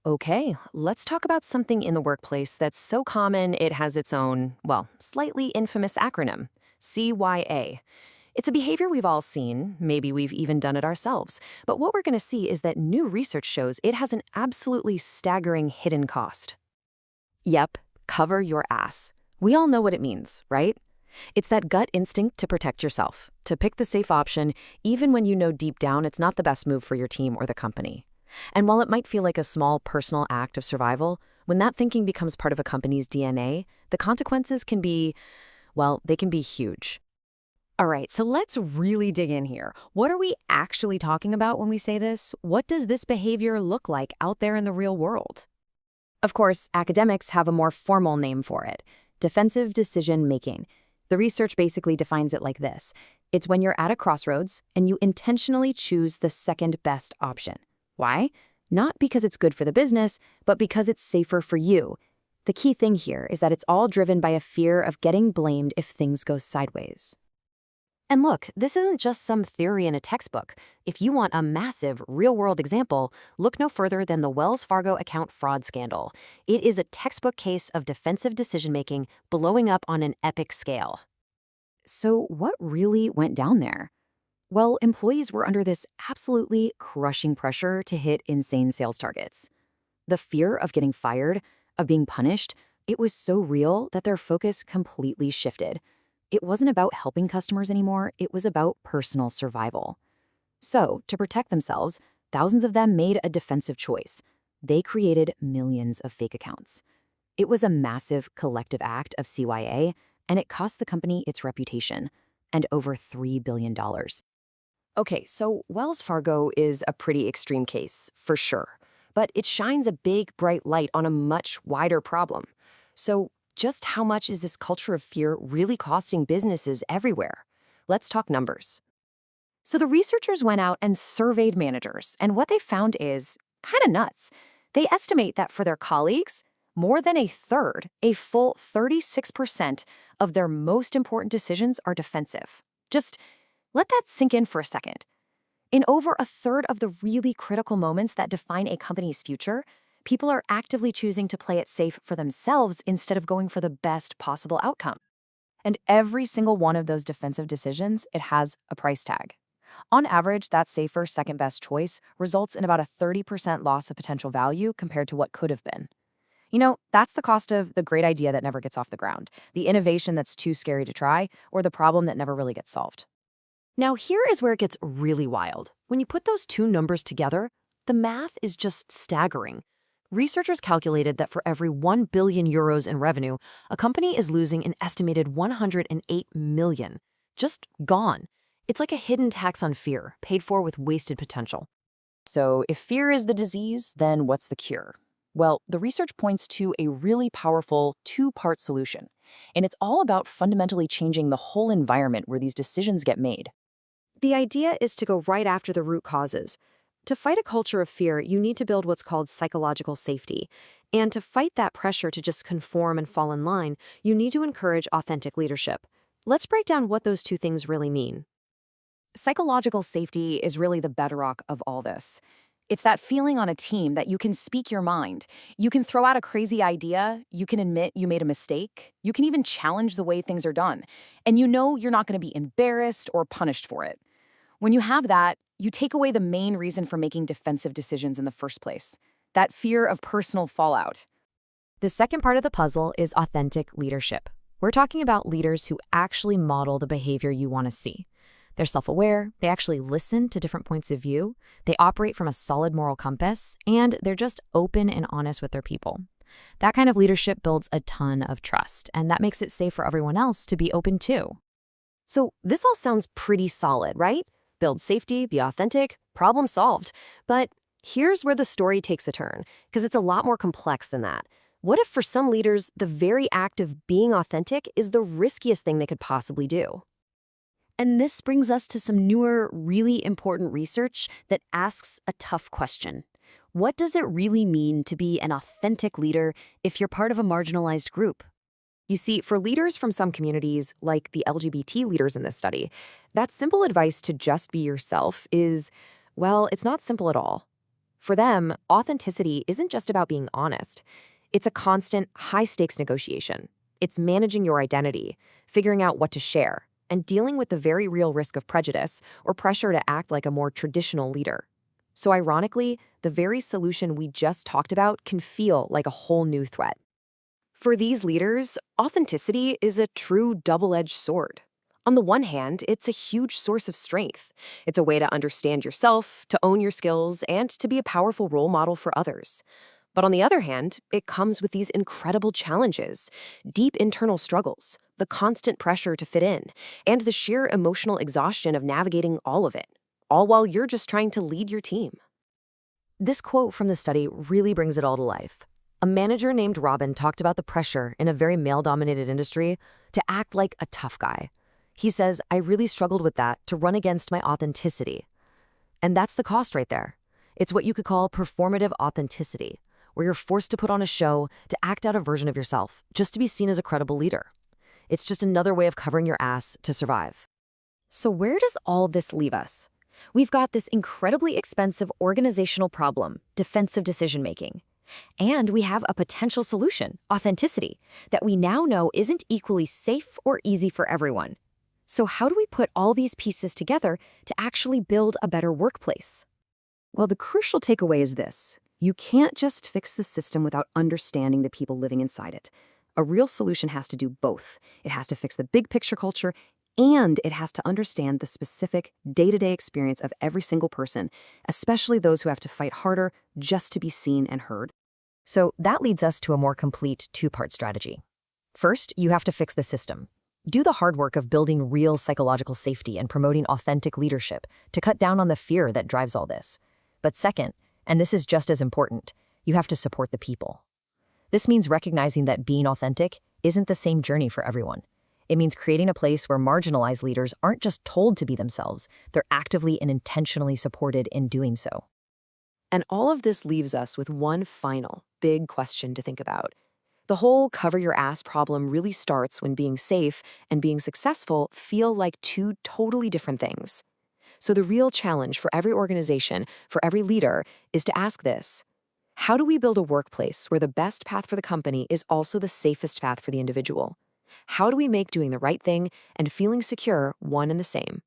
Okay, let's talk about something in the workplace that's so common it has its own, well, slightly infamous acronym CYA. It's a behavior we've all seen, maybe we've even done it ourselves. But what we're going to see is that new research shows it has an absolutely staggering hidden cost. Yep, cover your ass. We all know what it means, right? It's that gut instinct to protect yourself, to pick the safe option, even when you know deep down it's not the best move for your team or the company. And while it might feel like a small personal act of survival, when that thinking becomes part of a company's DNA, the consequences can be, well, they can be huge. All right, so let's really dig in here. What are we actually talking about when we say this? What does this behavior look like out there in the real world? Of course, academics have a more formal name for it: defensive decision making. The research basically defines it like this: it's when you're at a crossroads and you intentionally choose the second best option. Why? Not because it's good for the business, but because it's safer for you. The key thing here is that it's all driven by a fear of getting blamed if things go sideways. And look, this isn't just some theory in a textbook. If you want a massive, real-world example, look no further than the Wells Fargo account fraud scandal. It is a textbook case of defensive decision-making blowing up on an epic scale. So what really went down there? Well, employees were under this absolutely crushing pressure to hit insane sales targets. The fear of getting fired, of being punished, it was so real that their focus completely shifted. It wasn't about helping customers anymore, it was about personal survival. So, to protect themselves, thousands of them made a defensive choice. They created millions of fake accounts. It was a massive collective act of CYA, and it cost the company its reputation, and over $3 billion. Okay, so Wells Fargo is a pretty extreme case, for sure. But it shines a big, bright light on a much wider problem. So, just how much is this culture of fear really costing businesses everywhere? Let's talk numbers. So the researchers went out and surveyed managers, and what they found is kind of nuts. They estimate that for their colleagues, more than a third, a full 36% of their most important decisions are defensive. Just let that sink in for a second. In over a third of the really critical moments that define a company's future, people are actively choosing to play it safe for themselves instead of going for the best possible outcome. And every single one of those defensive decisions, it has a price tag. On average, that safer second best choice results in about a 30% loss of potential value compared to what could have been. You know, that's the cost of the great idea that never gets off the ground, the innovation that's too scary to try, or the problem that never really gets solved. Now, here is where it gets really wild. When you put those two numbers together, the math is just staggering. Researchers calculated that for every 1 billion euros in revenue, a company is losing an estimated 108 million. Just gone. It's like a hidden tax on fear, paid for with wasted potential. So if fear is the disease, then what's the cure? Well, the research points to a really powerful two-part solution. And it's all about fundamentally changing the whole environment where these decisions get made. The idea is to go right after the root causes. To fight a culture of fear, you need to build what's called psychological safety. And to fight that pressure to just conform and fall in line, you need to encourage authentic leadership. Let's break down what those two things really mean. Psychological safety is really the bedrock of all this. It's that feeling on a team that you can speak your mind. You can throw out a crazy idea. You can admit you made a mistake. You can even challenge the way things are done. And you know you're not going to be embarrassed or punished for it. When you have that, you take away the main reason for making defensive decisions in the first place, that fear of personal fallout. The second part of the puzzle is authentic leadership. We're talking about leaders who actually model the behavior you want to see. They're self-aware, they actually listen to different points of view, they operate from a solid moral compass, and they're just open and honest with their people. That kind of leadership builds a ton of trust, and that makes it safe for everyone else to be open too. So this all sounds pretty solid, right? Build safety, be authentic, problem solved. But here's where the story takes a turn, because it's a lot more complex than that. What if for some leaders, the very act of being authentic is the riskiest thing they could possibly do? And this brings us to some newer, really important research that asks a tough question. What does it really mean to be an authentic leader if you're part of a marginalized group? You see, for leaders from some communities, like the LGBT leaders in this study, that simple advice to just be yourself is, well, it's not simple at all. For them, authenticity isn't just about being honest. It's a constant, high-stakes negotiation. It's managing your identity, figuring out what to share, and dealing with the very real risk of prejudice or pressure to act like a more traditional leader. So ironically, the very solution we just talked about can feel like a whole new threat. For these leaders, authenticity is a true double-edged sword. On the one hand, it's a huge source of strength. It's a way to understand yourself, to own your skills, and to be a powerful role model for others. But on the other hand, it comes with these incredible challenges, deep internal struggles, the constant pressure to fit in, and the sheer emotional exhaustion of navigating all of it, all while you're just trying to lead your team. This quote from the study really brings it all to life. A manager named Robin talked about the pressure in a very male-dominated industry to act like a tough guy. He says, "I really struggled with that, to run against my authenticity." And that's the cost right there. It's what you could call performative authenticity, where you're forced to put on a show, to act out a version of yourself, just to be seen as a credible leader. It's just another way of covering your ass to survive. So where does all this leave us? We've got this incredibly expensive organizational problem, defensive decision-making. And we have a potential solution, authenticity, that we now know isn't equally safe or easy for everyone. So how do we put all these pieces together to actually build a better workplace? Well, the crucial takeaway is this. You can't just fix the system without understanding the people living inside it. A real solution has to do both. It has to fix the big picture culture, and it has to understand the specific day-to-day experience of every single person, especially those who have to fight harder just to be seen and heard. So that leads us to a more complete two-part strategy. First, you have to fix the system. Do the hard work of building real psychological safety and promoting authentic leadership to cut down on the fear that drives all this. But second, and this is just as important, you have to support the people. This means recognizing that being authentic isn't the same journey for everyone. It means creating a place where marginalized leaders aren't just told to be themselves, they're actively and intentionally supported in doing so. And all of this leaves us with one final, big question to think about. The whole cover your ass problem really starts when being safe and being successful feel like two totally different things. So the real challenge for every organization, for every leader, is to ask this: how do we build a workplace where the best path for the company is also the safest path for the individual? How do we make doing the right thing and feeling secure one and the same?